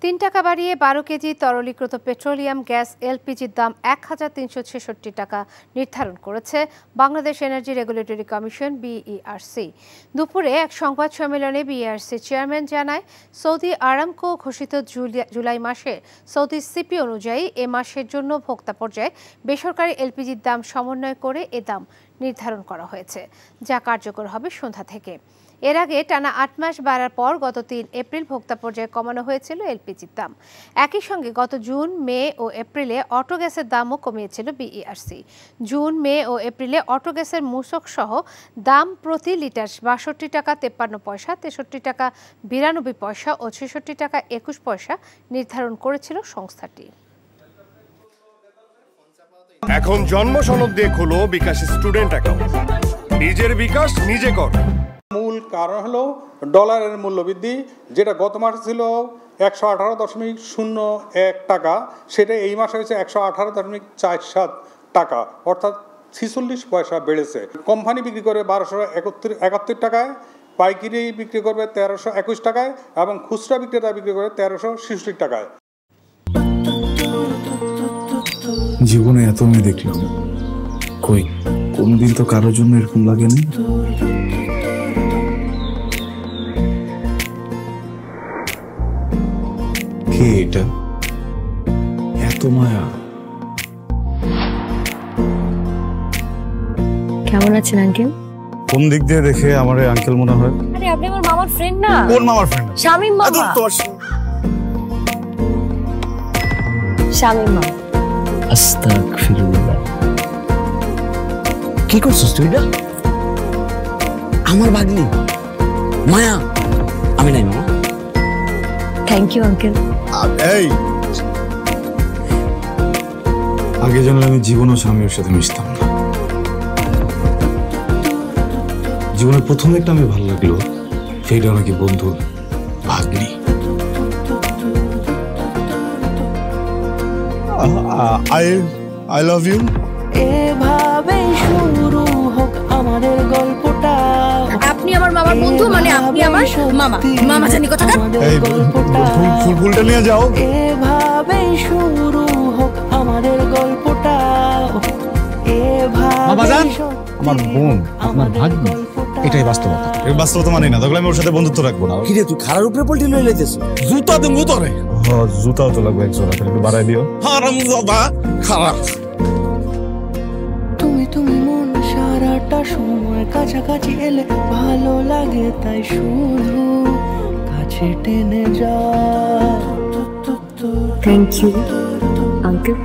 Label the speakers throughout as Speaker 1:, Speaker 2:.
Speaker 1: ৩ টাকা বাড়িয়ে ১২ KG তরলীকৃত petroleum gas এলপিজির দাম ১,৩৬৬ টাকা নির্ধারণ করেছে Bangladesh energy regulatory commission BERC. দুপুরে এক সংবাদ সম্মেলনে বিইআরসি চেয়ারম্যান জানায়, সৌদি আরামকো ঘোষিত জুলাই মাসে সৌদি সিপি অনুযায়ী এ মাসের জন্য ভোক্তা পর্যায়ে বেসরকারি এলপিজির দাম সমন্বয় করে এ দাম নির্ধারণ করা হয়েছে, যা কার্যকর হবে সন্ধ্যা থেকে। এর আগে টানা ৮ মাস বাড়ার পর গত ৩ এপ্রিল ভোক্তা পর্যায়ে কমানো হয়েছিল এলপিজির দাম। একই সঙ্গে গত জুন, মে ও এপ্রিলে অটো গ্যাসের দামও কমিয়েছিল বিইআরসি। জুন, মে ও এপ্রিলে অটো গ্যাসের মূসক সহ দাম প্রতি লিটার ৬২ টাকা ৫৩ পয়সা, ৬৩ টাকা ৯২ পয়সা ও ৬৬ টাকা ২১ পয়সা নির্ধারণ করেছিল সংস্থাটি।
Speaker 2: এখন জন্ম সনদ দিয়ে খোলো বিকাশ স্টুডেন্ট অ্যাকাউন্ট। নিজের বিকাশ নিজে কর।
Speaker 3: মূল কারণ হলো ডলারের মূল্য বৃদ্ধি, যেটা গত মাসে ছিল ১১৮.০১ টাকা, সেটা এই মাসে হয়েছে ১১৮.৪৭ টাকা, অর্থাৎ ৪৬ পয়সা বেড়েছে। কোম্পানি বিক্রি করে ১২৭১ টাকায়, পাইকারি বিক্রি করবে ১৩২১ টাকায় এবং খুচরা বিক্রেতা বিক্রি করে ১৩৬৬ টাকায়।
Speaker 4: জীবনে এত মেয়ে দেখলাম, কই কোনদিন তো কারোর জন্য এরকম লাগেনি। কে এটা? এত মায়া।
Speaker 5: কেমন আছেন আঙ্কেল?
Speaker 4: কোন দিক দিয়ে দেখে আমার আঙ্কেল মনে হয়?
Speaker 5: আরে আপনি আমার মামার ফ্রেন্ড না?
Speaker 4: কোন মামার ফ্রেন্ড?
Speaker 5: শামীম মামা। শামীম মামা।
Speaker 6: আস্তাগফিরুল্লাহ। কি করছিস তুই? না আমার ভাগ্নি মায়া। আমি নাই মামা।
Speaker 5: Thank you uncle.
Speaker 4: এই আগে জানলে আমি জীবনও স্বামীর সাথে মিশতাম না। জীবনের প্রথম একটা আমি ভালো লাগলো, সেইটা নাকি বন্ধুর ভাগ্নি। I love you.
Speaker 7: এভাবে শুরু হোক আমাদের গল্পটা।
Speaker 5: আপনি আমার মামার বন্ধু, মানে আপনি আমার মামা। মামা জানি কোথাকার।
Speaker 4: এই ফুলটা নিয়ে যাও।
Speaker 7: এভাবে শুরু হোক আমাদের গল্পটা।
Speaker 4: বাবাজান, আমার বোন আপনার ভাগ্নি, এটাই বাস্তবতা। এই বাস্তবতা মানি না, তাহলে আমি ওর সাথে বন্ধুত্ব রাখবো না।
Speaker 6: কি রে তুই খারার উপরে পল্টি লই লাইতেছ?
Speaker 4: জুতা দেবো তোরে। হ্যাঁ, জুতাও তো লাগবে এক জোড়া, একটু বাড়াই দিও। হারামজাদা খারাপ।
Speaker 7: তুমি মন সারাটা সময় কাছাকাছি এলে ভালো লাগে, তাই শুধু কাছে টেনে যা।
Speaker 5: Thank you uncle.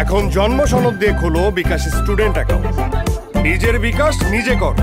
Speaker 2: এখন জন্ম সনদ দিয়ে খোলো বিকাশ স্টুডেন্ট অ্যাকাউন্ট। নিজের বিকাশ নিজে কর।